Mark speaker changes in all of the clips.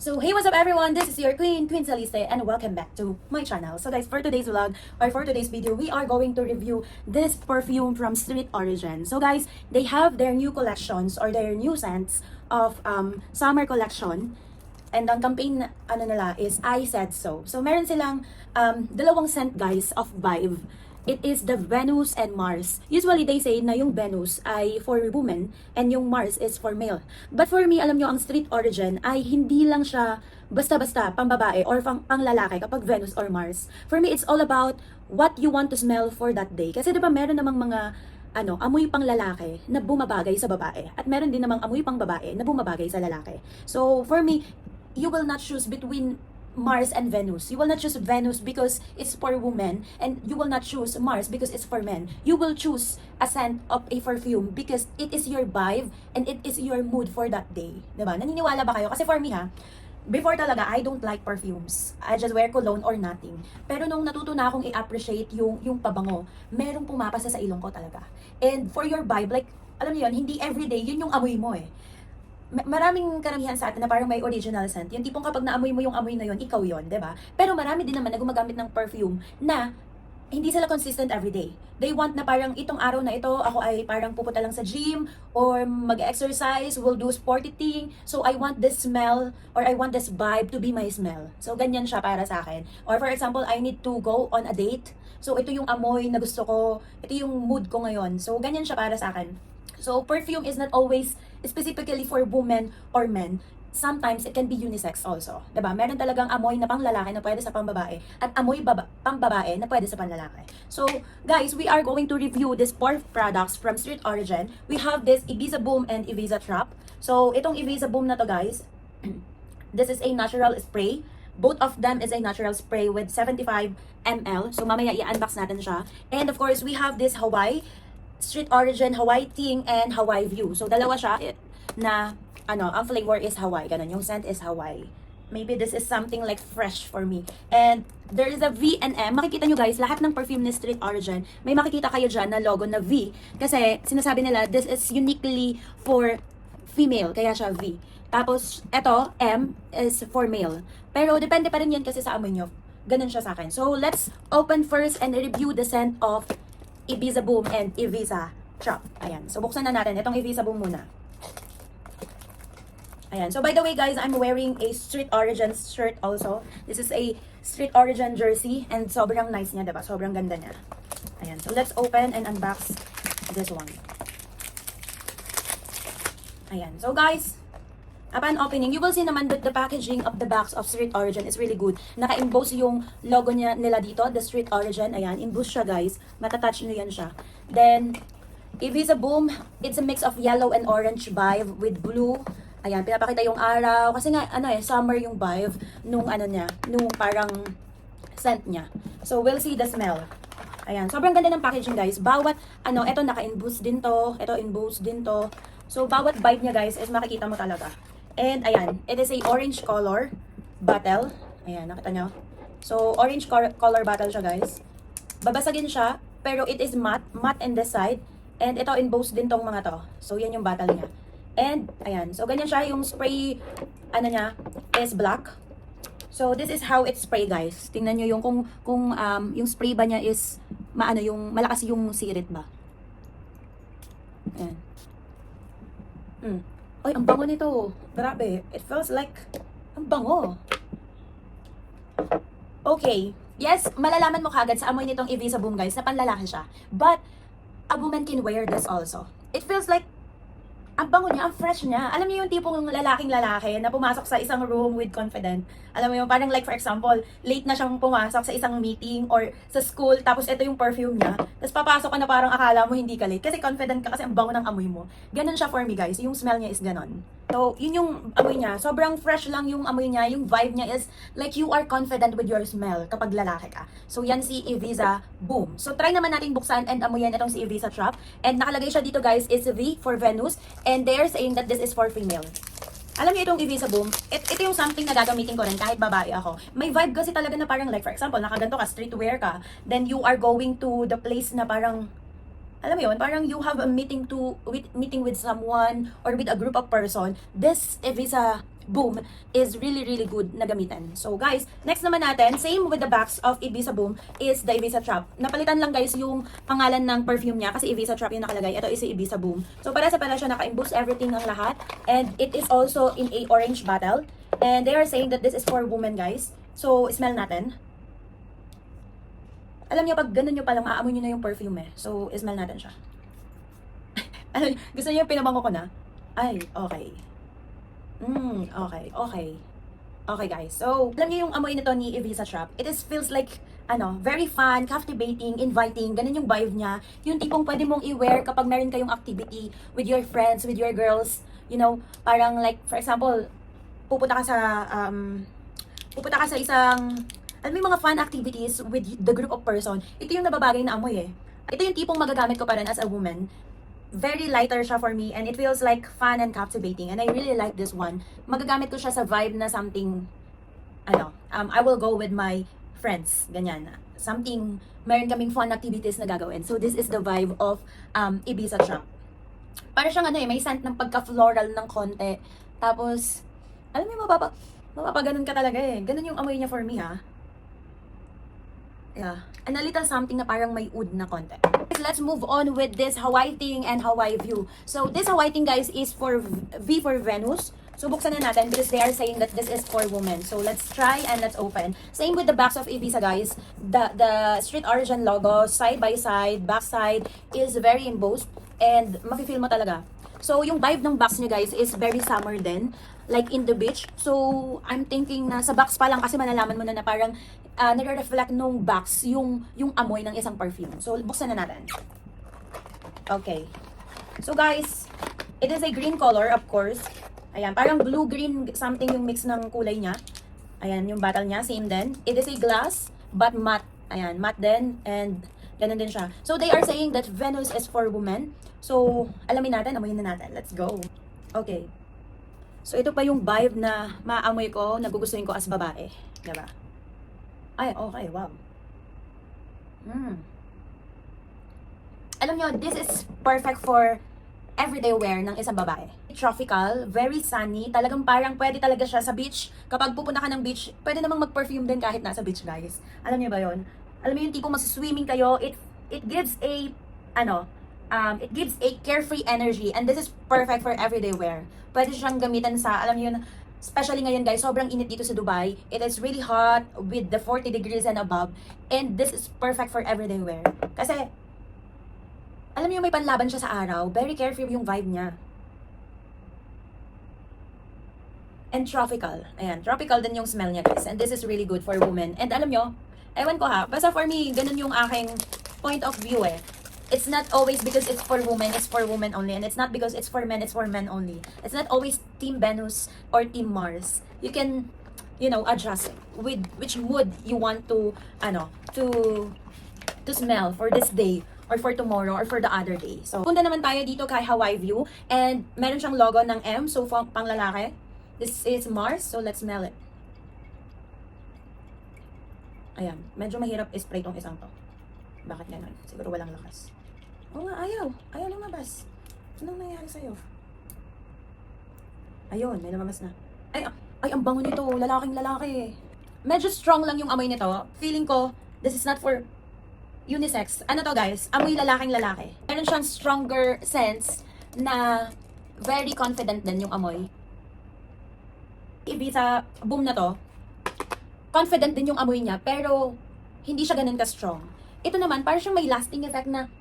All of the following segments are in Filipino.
Speaker 1: So hey, what's up everyone? This is your Queen Saliste and welcome back to my channel. So guys, for today's vlog or for today's video, we are going to review this perfume from Street Origin. So guys, they have their new collections or their new scents of summer collection. And ang campaign ano nila is I Said So. So meron silang dalawang scent guys of Vibe. It is the Venus and Mars. Usually they say na yung Venus ay for women and yung Mars is for male. But for me, alam nyo, ang Street Origin ay hindi lang siya basta-basta pang babae or pang lalaki kapag Venus or Mars. For me, it's all about what you want to smell for that day. Kasi diba meron namang mga amoy pang lalaki na bumabagay sa babae. At meron din namang amoy pang babae na bumabagay sa lalaki. So for me, you will not choose between Mars and Venus. You will not choose Venus because it's for women, and you will not choose Mars because it's for men. You will choose a scent of a perfume because it is your vibe and it is your mood for that day. Diba? Naniniwala ba kayo? Kasi for me before talaga, I don't like perfumes. I just wear cologne or nothing. Pero nung natuto na akong i-appreciate yung pabango, merong pumapasa sa ilong ko talaga. And for your vibe, like, alam niyo yun, hindi everyday, yun yung amoy mo eh. Maraming karamihan sa atin na parang may original scent. Yung tipong kapag naamoy mo yung amoy na yun, ikaw yun, di ba? Pero marami din naman na gumagamit ng perfume na hindi sila consistent everyday. They want na parang itong araw na ito, ako ay parang pupunta lang sa gym or mag-exercise, will do sporty thing. So I want this smell or I want this vibe to be my smell. So ganyan siya para sa akin. Or for example, I need to go on a date. So ito yung amoy na gusto ko, ito yung mood ko ngayon. So ganyan siya para sa akin. So perfume is not always specifically for women or men. Sometimes it can be unisex also. Diba? Meron talagang amoy na pang lalaki na pwede sa pang babae at amoy pang babae na pwede sa pang lalaki. So guys, we are going to review these 4 products from Street Origin. We have this Ibiza Boom and Ibiza Trap. So itong Ibiza Boom na to guys, this is a natural spray. Both of them is a natural spray with 75 ml. So mamaya i-unbox natin siya. And of course, we have this Hawaii Street Origin Hawaii Ting and Hawaii View. So dalawa siya na ang flavor is Hawaii, ganun, yung scent is Hawaii. Maybe this is something like fresh for me. And there is a V and M. Makikita nyo guys, lahat ng perfume ni Street Origin, may makikita kayo dyan na logo na V. Kasi sinasabi nila, this is uniquely for female, kaya siya V. Tapos, eto, M is for male. Pero depende pa rin yan kasi sa amoy nyo. Ganun siya sa akin. So, let's open first and review the scent of Ibiza Boom and Ibiza Trap. Ayan. So, buksan na natin. Itong Ibiza Boom muna. Ayan. So, by the way, guys, I'm wearing a Street Origin shirt also. This is a Street Origin jersey. And sobrang nice niya, diba? Sobrang ganda niya. Ayan. So, let's open and unbox this one. Ayan. So, guys, upon opening, you will see naman that the packaging of the box of Street Origin is really good. Naka-emboss yung logo nila dito, the Street Origin. Ayan, emboss siya guys. Matatouch nyo yan siya. Then, Ibiza Boom, it's a mix of yellow and orange vibe with blue. Ayan, pinapakita yung araw. Kasi nga, summer yung vibe nung nung parang scent niya. So, we'll see the smell. Ayan, sobrang ganda ng packaging guys. Bawat, ito naka-emboss din to. Ito, emboss din to. So, bawat vibe niya guys is makikita mo talaga. And ayan, it is a orange color bottle. Ayan, nakita nyo? So, orange color bottle siya guys. Babasagin siya, pero it is matte in this side. And ito, emboss din tong mga to. So, yan yung bottle niya. And, ayan. So, ganyan siya. Yung spray, niya, is black. So, this is how it spray guys. Tingnan nyo yung kung yung spray ba niya is, yung malakas yung sirit ba. Ayan. Ay, ang bango nito. Grabe. It feels like, ang bango. Okay. Yes, malalaman mo kagad sa amoy nitong Ibiza Boom guys na panlalaki siya. But, a woman can wear this also. It feels like, ang bango niya, ang fresh niya. Alam niyo yung tipong lalaking-lalaki na pumasok sa isang room with confident. Alam mo yung parang like for example, late na siyang pumasok sa isang meeting or sa school, tapos ito yung perfume niya. Tapos papasok ka na parang akala mo hindi ka late kasi confident ka kasi ang bango ng amoy mo. Ganon siya for me guys. Yung smell niya is ganon. So, yun yung amoy niya. Sobrang fresh lang yung amoy niya. Yung vibe niya is like you are confident with your smell kapag lalaki ka. So, yan si Ibiza Boom. So, try naman natin buksan and amoyan itong si Ibiza Trap. And nakalagay siya dito guys is V for Venus. And they're saying that this is for female. Alam niyo itong Ibiza Boom, ito yung something na gagamitin ko rin kahit babae ako. May vibe kasi talaga na parang like for example, nakaganto ka, streetwear ka, then you are going to the place na parang alam mo yun, parang you have a meeting with someone or with a group of person, this Ibiza Boom is really good na gamitin. So guys, next naman natin, same with the box of Ibiza Boom is the Ibiza Trap. Napalitan lang guys yung pangalan ng perfume niya kasi Ibiza Trap yung nakalagay. Ito is si Ibiza Boom. So para sa pala siya, naka-emboss everything ang lahat. And it is also in a orange bottle. And they are saying that this is for women guys. So smell natin. Alam niyo, pag ganun nyo palang, aamoy nyo na yung perfume eh. So smell natin siya. Ano, gusto niyo yung pinabango ko na? Ay, okay. Okay guys. So, alam niyo yung amoy nito ni Ibiza Trap. It feels like, very fun, captivating, inviting. Ganun yung vibe niya. Yung tipong pwede mong i-wear kapag meron kayong activity with your friends, with your girls. You know, parang like, for example, pupunta ka sa isang, alam mo yung mga fun activities with the group of person. Ito yung nababagay na amoy eh. Ito yung tipong magagamit ko pa rin as a woman. Very lighter siya for me and it feels like fun and captivating and I really like this one. Magagamit ko siya sa vibe na something, I will go with my friends, ganyan. Something, meron kaming fun activities na gagawin. So this is the vibe of Ibiza Trap. Para siyang may scent ng pagka-floral ng konti. Tapos, alam mo, mapapaganon ka talaga eh. Ganun yung amoy niya for me ha. Yeah. And a little something na parang may oud na konti. Let's move on with this Hawaii thing and Hawaii view. So this Hawaii thing guys is for V for Venus. So buksan na natin because they are saying that this is for women. So let's try and let's open. Same with the box of Ibiza guys. The Street Origin logo side by side, back side is very embossed and mafe-feel mo talaga. So yung vibe ng box niya guys is very summer din, like in the beach. So I'm thinking na sa box pa lang kasi malalaman mo na parang nare-reflect nung box yung amoy ng isang perfume. So buksan na natin. Okay. So guys, it is a green color of course. Ayan, parang blue-green something yung mix ng kulay niya. Ayan, yung bottle niya, same din. It is a glass, but matte. Ayan, matte din, and ganun din siya. So, they are saying that Venus is for women. So, alamin natin, amoyin na natin. Let's go. Okay. So, ito pa yung vibe na maamoy ko, nagugustuhin ko as babae. Diba? Ay, okay, wow. Alam nyo, this is perfect for everyday wear ng isang babae. Tropical, very sunny, talagang parang pwede talaga siya sa beach. Kapag pupunta ka ng beach, pwede namang mag-perfume din kahit nasa beach, guys. Alam niyo ba yon? Alam niyo yung tipong mag-swimming kayo, it gives a carefree energy and this is perfect for everyday wear. Pwede siyang gamitan sa, alam niyo yun, especially ngayon guys, sobrang init dito sa Dubai. It is really hot with the 40 degrees and above and this is perfect for everyday wear. Kasi alam niyo may panlaban siya sa araw, very carefree yung vibe niya. And tropical. Ayan, tropical din yung smell niya guys. And this is really good for women. And alam niyo, ewan ko ha, basta for me, ganun yung aking point of view eh. It's not always because it's for women only. And it's not because it's for men only. It's not always Team Venus or Team Mars. You can, adjust with which mood you want to smell for this day or for tomorrow or for the other day. So, punta naman tayo dito kay Hawaii View and meron siyang logo ng M, so pang lalaki. This is Mars, so let's smell it. Ayan, medyo mahirap i-spray tong isang to. Bakit ganun? Siguro walang lakas. Oo nga, ayaw lumabas. Anong nangyari sa'yo? Ayun, may lumabas na. Ay, ang bango nito, lalaking lalaki. Medyo strong lang yung amoy nito. Feeling ko, this is not for unisex. Ano to guys? Amoy lalaking lalaki. Meron siyang stronger sense na very confident din yung amoy. Ibiza Boom na to, confident din yung amoy niya, pero hindi siya ganun ka-strong. Ito naman, parang siyang may lasting effect na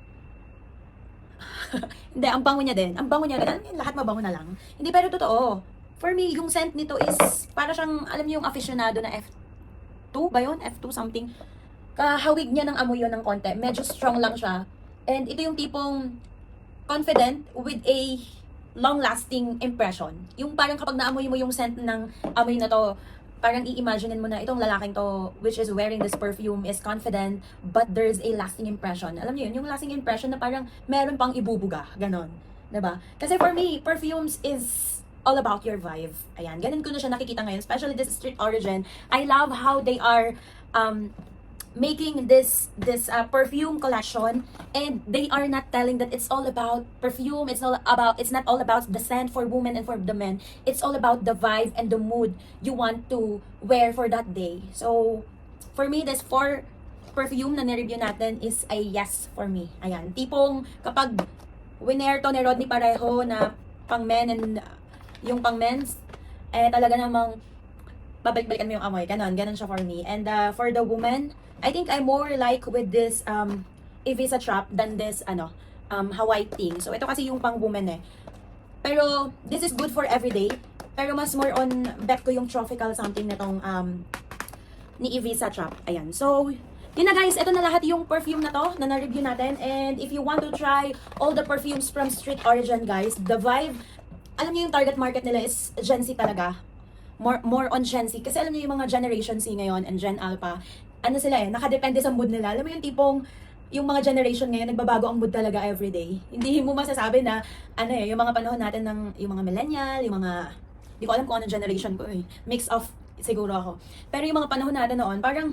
Speaker 1: hindi, ang bango niya din. Ang bango niya din. Lahat mabango na lang. Hindi, pero totoo. For me, yung scent nito is para siyang, alam niyo yung aficionado na F2 ba yun? F2 something. Kahawig niya ng amoy yun ng konti. Medyo strong lang siya. And ito yung tipong confident with a long-lasting impression. Yung parang kapag naamoy mo yung scent ng amoy na to, parang i-imaginein mo na itong lalaking to, which is wearing this perfume, is confident, but there's a lasting impression. Alam niyo yun, yung lasting impression na parang meron pang ibubuga. Ganon. Diba? Kasi for me, perfumes is all about your vibe. Ayan, ganun ko na siya nakikita ngayon, especially this Street Origin. I love how they are making this perfume collection, and they are not telling that it's all about perfume, it's not all about the scent for women and for the men. It's all about the vibe and the mood you want to wear for that day. So for me, this 4 perfume na ni-review natin is a yes for me. Ayan, tipong kapag winner to ni Rodney pareho na pang men and yung pang men's, talaga namang babalik-balikan mo yung amoy. Ganon siya for me. And for the woman, I think I'm more like with this Ibiza Trap than this Hawaii thing. So ito kasi yung pang woman eh. Pero this is good for everyday. Pero mas more on back to yung tropical something na tong ni Ibiza Trap. Ayan. So yun na guys, ito na lahat yung perfume na to na na-review natin. And if you want to try all the perfumes from Street Origin guys, the vibe, alam niyo yung target market nila is Gen Z talaga. More on Gen Z. Kasi alam niyo yung mga Generation Z ngayon and Gen Alpha, ano sila nakadepende sa mood nila. Alam mo yung tipong, yung mga generation ngayon, nagbabago ang mood talaga everyday. Hindi mo masasabi na, yung mga panahon natin ng, yung mga millennial, yung mga, hindi ko alam kung anong generation ko eh. Mix of, siguro ako. Pero yung mga panahon natin noon, parang,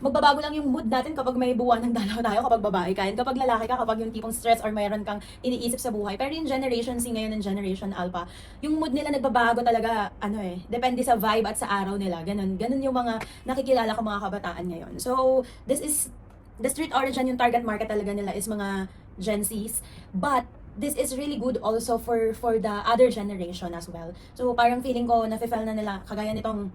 Speaker 1: magbabago lang yung mood natin kapag may buwan ng dalaw tayo, kapag babae ka, and kapag lalaki ka, kapag yung tipong stress or mayroon kang iniisip sa buhay. Pero yung Generation Z ngayon and Generation Alpha, yung mood nila nagbabago talaga, depende sa vibe at sa araw nila. Ganun yung mga nakikilala ko mga kabataan ngayon. So, this is, the Street Origin, yung target market talaga nila is mga Gen Zs. But, this is really good also for the other generation as well. So, parang feeling ko, nafe-feel na nila, kagaya nitong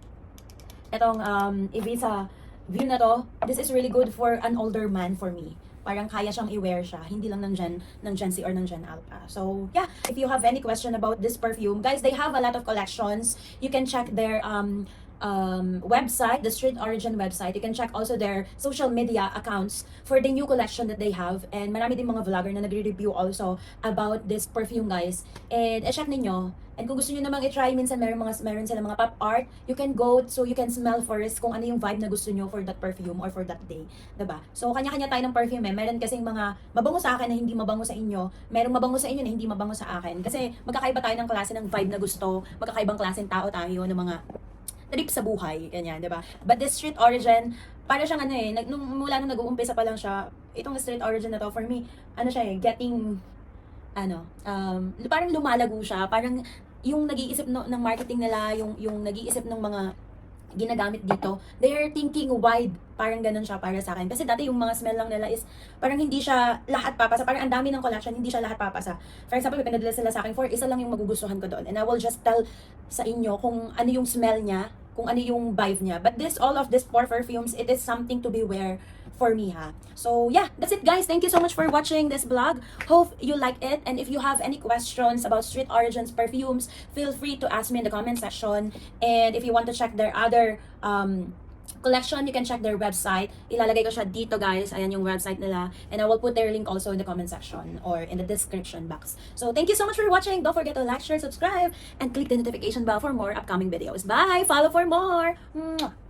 Speaker 1: Ibiza view na to, this is really good for an older man for me. Parang kaya siyang i-wear siya, hindi lang ng Gen Z or ng Gen Alpha. So, yeah, if you have any question about this perfume, guys, they have a lot of collections. You can check their website, the Street Origin website. You can check also their social media accounts for the new collection that they have. And marami din mga vlogger na nagre-review also about this perfume, guys. And check ninyo. And kung gusto niyo namang i-try, minsan meron sila mga pop art, you can go so you can smell first kung ano yung vibe na gusto niyo for that perfume or for that day, 'di ba? So kanya-kanya tayo ng perfume eh. Meron kasing mga mabango sa akin na hindi mabango sa inyo, merong mabango sa inyo na hindi mabango sa akin. Kasi magkakaiba tayo ng klase ng vibe na gusto, magkakaibang klaseng tao tayo ng mga trip sa buhay, ganyan, 'di ba? But this Street Origin, para siyang mula nung nag-uumpisa pa lang siya, itong Street Origin na to for me, getting parang lumalago siya, parang yung nag-iisip ng marketing nila, yung nag-iisip ng mga ginagamit dito, they are thinking wide, parang ganun siya para sa akin. Kasi dati yung mga smell lang nila is parang hindi siya lahat papasa, parang ang dami ng collection, hindi siya lahat papasa. For example, may pinadala sila sa akin for isa lang yung magugustuhan ko doon, and I will just tell sa inyo kung ano yung smell niya, kung ano yung vibe niya. But all of these 4 perfumes, it is something to beware for me ha. So yeah, that's it guys. Thank you so much for watching this vlog. Hope you like it, and if you have any questions about Street Origins perfumes, feel free to ask me in the comment section. And if you want to check their other collection, you can check their website. Ilalagay ko siya dito guys. Ayan yung website nila, and I will put their link also in the comment section or in the description box. So thank you so much for watching. Don't forget to like, share, subscribe, and click the notification bell for more upcoming videos. Bye! Follow for more! Mwah!